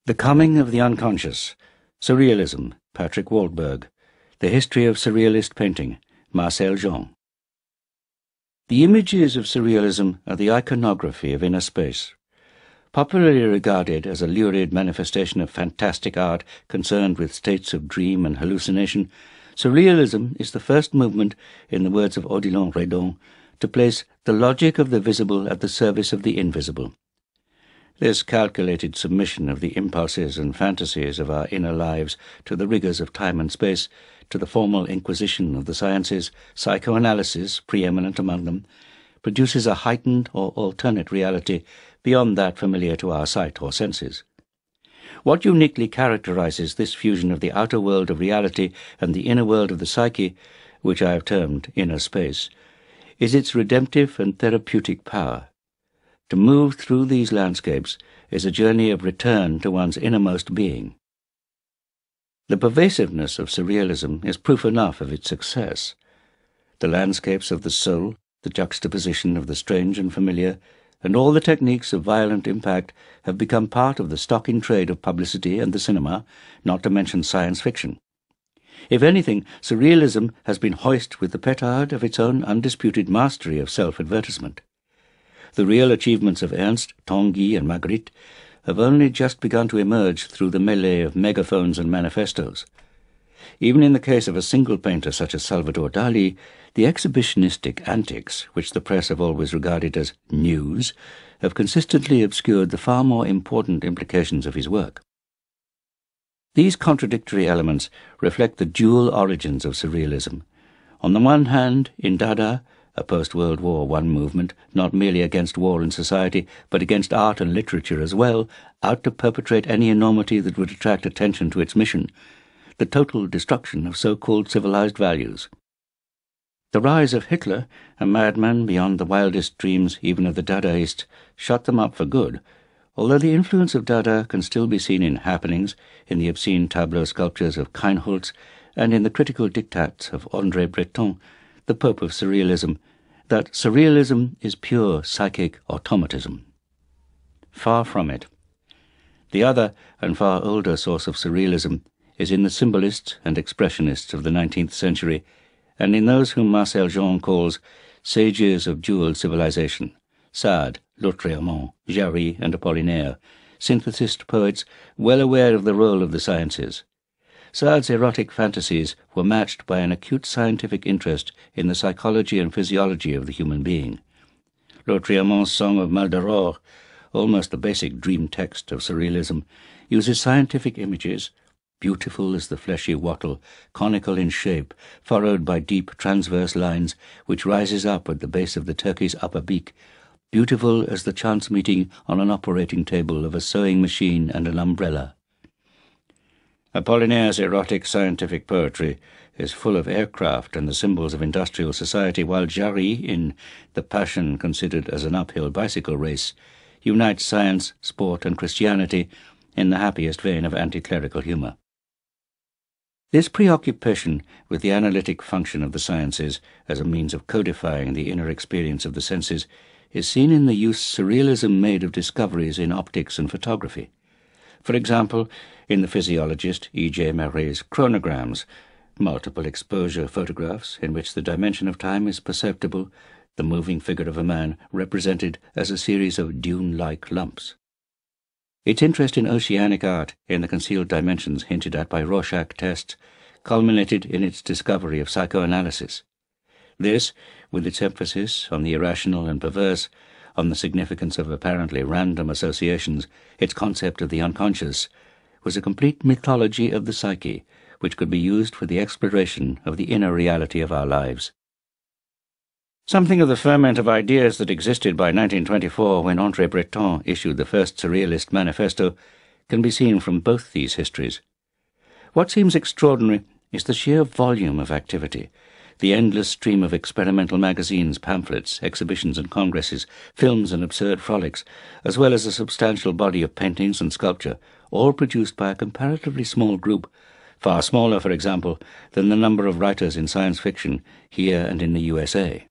The Coming of the Unconscious, Surrealism, Patrick Waldberg, The History of Surrealist Painting, Marcel Jean. The images of surrealism are the iconography of inner space. Popularly regarded as a lurid manifestation of fantastic art concerned with states of dream and hallucination, surrealism is the first movement, in the words of Odilon Redon, to place the logic of the visible at the service of the invisible. This calculated submission of the impulses and fantasies of our inner lives to the rigors of time and space, to the formal inquisition of the sciences, psychoanalysis preeminent among them, produces a heightened or alternate reality beyond that familiar to our sight or senses. What uniquely characterizes this fusion of the outer world of reality and the inner world of the psyche, which I have termed inner space, is its redemptive and therapeutic power. To move through these landscapes is a journey of return to one's innermost being. The pervasiveness of surrealism is proof enough of its success. The landscapes of the soul, the juxtaposition of the strange and familiar, and all the techniques of violent impact have become part of the stock in trade of publicity and the cinema, not to mention science fiction. If anything, surrealism has been hoisted with the petard of its own undisputed mastery of self-advertisement. The real achievements of Ernst, Tanguy, and Magritte have only just begun to emerge through the melee of megaphones and manifestos. Even in the case of a single painter such as Salvador Dali, the exhibitionistic antics, which the press have always regarded as news, have consistently obscured the far more important implications of his work. These contradictory elements reflect the dual origins of surrealism. On the one hand, in Dada, a post-World War I movement, not merely against war and society, but against art and literature as well, out to perpetrate any enormity that would attract attention to its mission, the total destruction of so-called civilized values. The rise of Hitler, a madman beyond the wildest dreams even of the Dadaist, shut them up for good, although the influence of Dada can still be seen in happenings, in the obscene tableau sculptures of Keinholz, and in the critical diktats of André Breton, the Pope of Surrealism, that surrealism is pure psychic automatism. Far from it. The other and far older source of surrealism is in the symbolists and expressionists of the 19th century, and in those whom Marcel Jean calls sages of dual civilization, Sade, Lautréamont, Jarry, and Apollinaire, synthesist poets well aware of the role of the sciences. Sade's erotic fantasies were matched by an acute scientific interest in the psychology and physiology of the human being. Lautréamont's Song of Maldoror, almost the basic dream text of surrealism, uses scientific images, beautiful as the fleshy wattle, conical in shape, furrowed by deep transverse lines, which rises up at the base of the turkey's upper beak, beautiful as the chance meeting on an operating table of a sewing machine and an umbrella. Apollinaire's erotic scientific poetry is full of aircraft and the symbols of industrial society, while Jarry, in The Passion considered as an uphill bicycle race, unites science, sport, and Christianity in the happiest vein of anti-clerical humour. This preoccupation with the analytic function of the sciences as a means of codifying the inner experience of the senses is seen in the use surrealism made of discoveries in optics and photography. For example, in the physiologist E.J. Maret's chronograms, multiple exposure photographs in which the dimension of time is perceptible, the moving figure of a man represented as a series of dune-like lumps. Its interest in oceanic art, in the concealed dimensions hinted at by Rorschach tests, culminated in its discovery of psychoanalysis. This, with its emphasis on the irrational and perverse, on the significance of apparently random associations, its concept of the unconscious, was a complete mythology of the psyche, which could be used for the exploration of the inner reality of our lives. Something of the ferment of ideas that existed by 1924, when André Breton issued the first Surrealist Manifesto, can be seen from both these histories. What seems extraordinary is the sheer volume of activity, the endless stream of experimental magazines, pamphlets, exhibitions and congresses, films and absurd frolics, as well as a substantial body of paintings and sculpture, all produced by a comparatively small group, far smaller, for example, than the number of writers in science fiction here and in the USA.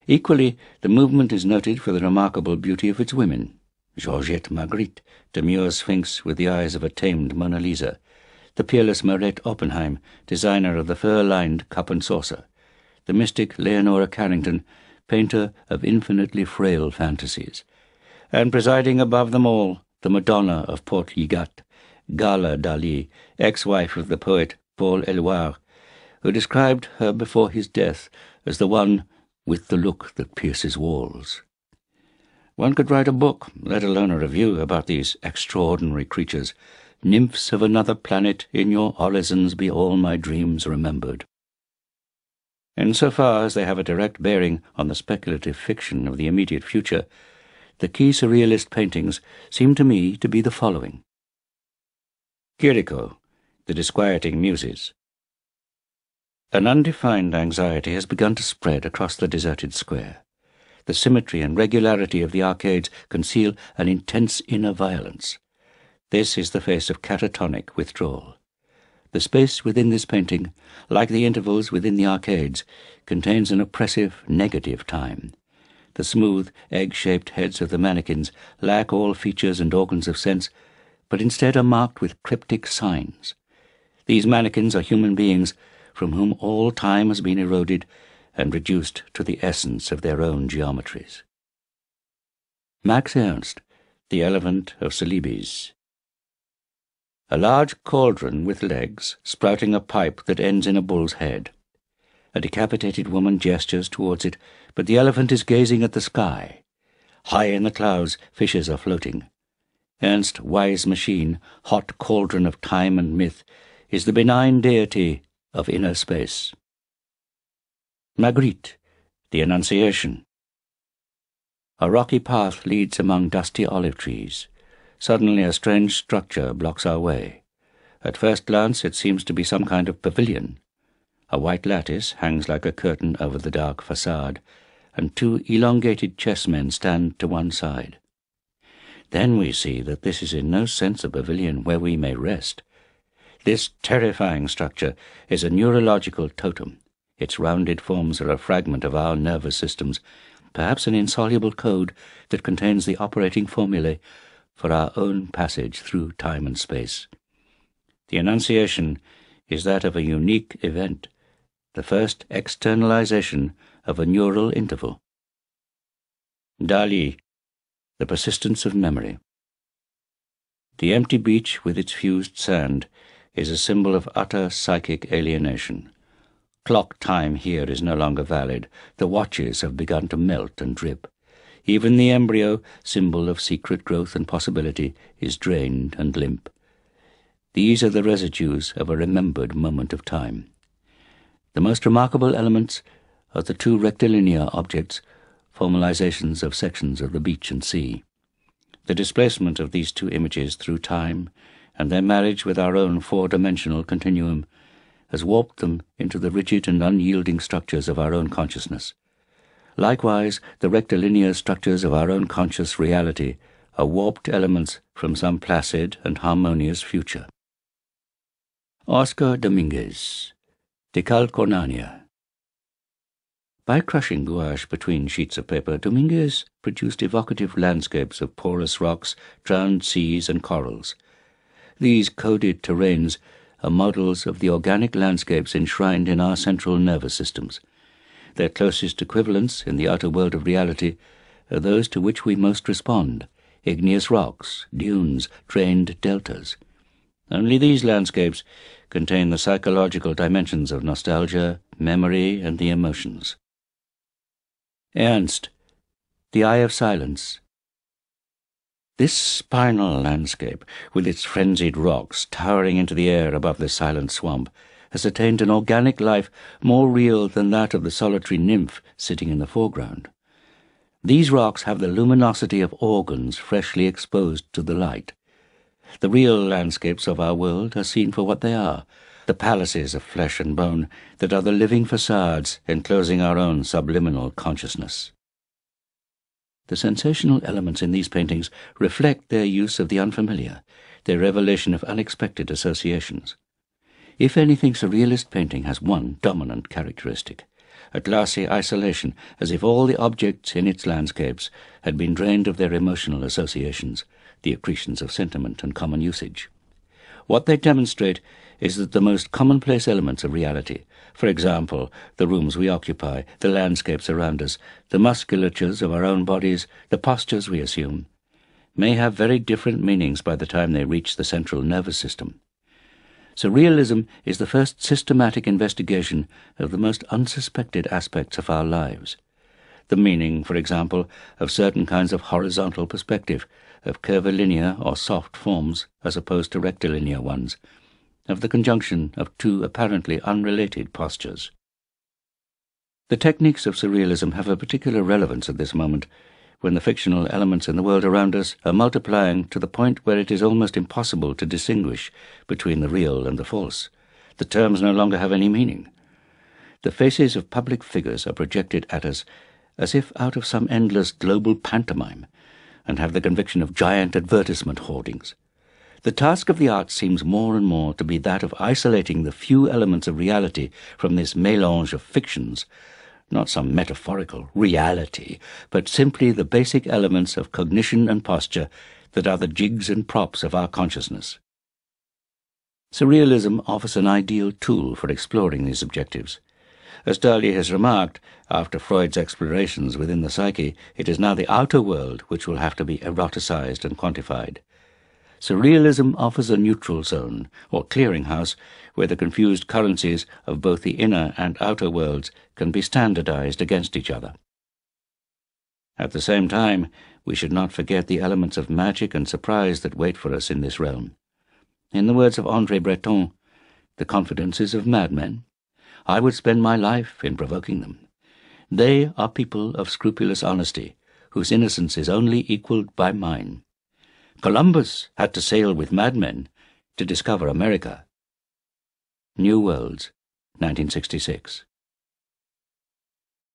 Equally, the movement is noted for the remarkable beauty of its women. Georgette Magritte, demure sphinx with the eyes of a tamed Mona Lisa, the peerless Maurette Oppenheim, designer of the fur-lined cup and saucer, the mystic Leonora Carrington, painter of infinitely frail fantasies, and presiding above them all, the Madonna of Port Ligat, Gala Dali, ex-wife of the poet Paul Eluard, who described her before his death as the one with the look that pierces walls. One could write a book, let alone a review, about these extraordinary creatures. Nymphs of another planet, in your orisons be all my dreams remembered. In so far as they have a direct bearing on the speculative fiction of the immediate future, the key surrealist paintings seem to me to be the following. Chirico, the Disquieting Muses. An undefined anxiety has begun to spread across the deserted square. The symmetry and regularity of the arcades conceal an intense inner violence. This is the face of catatonic withdrawal. The space within this painting, like the intervals within the arcades, contains an oppressive negative time. The smooth, egg-shaped heads of the mannequins lack all features and organs of sense, but instead are marked with cryptic signs. These mannequins are human beings from whom all time has been eroded and reduced to the essence of their own geometries. Max Ernst, The Elephant of Celebes. A large cauldron with legs, sprouting a pipe that ends in a bull's head. A decapitated woman gestures towards it, but the elephant is gazing at the sky. High in the clouds, fishes are floating. Ernst's wise machine, hot cauldron of time and myth, is the benign deity of inner space. Magritte, The Annunciation. A rocky path leads among dusty olive trees. Suddenly a strange structure blocks our way. At first glance it seems to be some kind of pavilion. A white lattice hangs like a curtain over the dark facade, and two elongated chessmen stand to one side. Then we see that this is in no sense a pavilion where we may rest. This terrifying structure is a neurological totem. Its rounded forms are a fragment of our nervous systems, perhaps an insoluble code that contains the operating formulae for our own passage through time and space. The Annunciation is that of a unique event, the first externalization of a neural interval. Dali, The Persistence of Memory. The empty beach with its fused sand is a symbol of utter psychic alienation. Clock time here is no longer valid. The watches have begun to melt and drip. Even the embryo, symbol of secret growth and possibility, is drained and limp. These are the residues of a remembered moment of time. The most remarkable elements are the two rectilinear objects, formalizations of sections of the beach and sea. The displacement of these two images through time, and their marriage with our own four-dimensional continuum, has warped them into the rigid and unyielding structures of our own consciousness. Likewise, the rectilinear structures of our own conscious reality are warped elements from some placid and harmonious future. Oscar Dominguez, Decalconania. By crushing gouache between sheets of paper, Dominguez produced evocative landscapes of porous rocks, drowned seas, and corals. These coded terrains are models of the organic landscapes enshrined in our central nervous systems. Their closest equivalents in the outer world of reality are those to which we most respond: igneous rocks, dunes, drained deltas. Only these landscapes contain the psychological dimensions of nostalgia, memory, and the emotions. Ernst, The Eye of Silence. This spinal landscape, with its frenzied rocks towering into the air above the silent swamp, has attained an organic life more real than that of the solitary nymph sitting in the foreground. These rocks have the luminosity of organs freshly exposed to the light. The real landscapes of our world are seen for what they are, the palaces of flesh and bone that are the living facades enclosing our own subliminal consciousness. The sensational elements in these paintings reflect their use of the unfamiliar, their revelation of unexpected associations. If anything, surrealist painting has one dominant characteristic: a glassy isolation, as if all the objects in its landscapes had been drained of their emotional associations, the accretions of sentiment and common usage. What they demonstrate is that the most commonplace elements of reality, for example, the rooms we occupy, the landscapes around us, the musculatures of our own bodies, the postures we assume, may have very different meanings by the time they reach the central nervous system. Surrealism is the first systematic investigation of the most unsuspected aspects of our lives. The meaning, for example, of certain kinds of horizontal perspective, of curvilinear or soft forms as opposed to rectilinear ones, of the conjunction of two apparently unrelated postures. The techniques of surrealism have a particular relevance at this moment, when the fictional elements in the world around us are multiplying to the point where it is almost impossible to distinguish between the real and the false. The terms no longer have any meaning. The faces of public figures are projected at us as if out of some endless global pantomime, and have the conviction of giant advertisement hoardings. The task of the arts seems more and more to be that of isolating the few elements of reality from this mélange of fictions, not some metaphorical reality, but simply the basic elements of cognition and posture that are the jigs and props of our consciousness. Surrealism offers an ideal tool for exploring these objectives. As Darley has remarked, after Freud's explorations within the psyche, it is now the outer world which will have to be eroticized and quantified. Surrealism offers a neutral zone, or clearinghouse, where the confused currencies of both the inner and outer worlds can be standardized against each other. At the same time, we should not forget the elements of magic and surprise that wait for us in this realm. In the words of André Breton, "The confidences of madmen, I would spend my life in provoking them. They are people of scrupulous honesty, whose innocence is only equalled by mine. Columbus had to sail with madmen to discover America." New Worlds, 1966.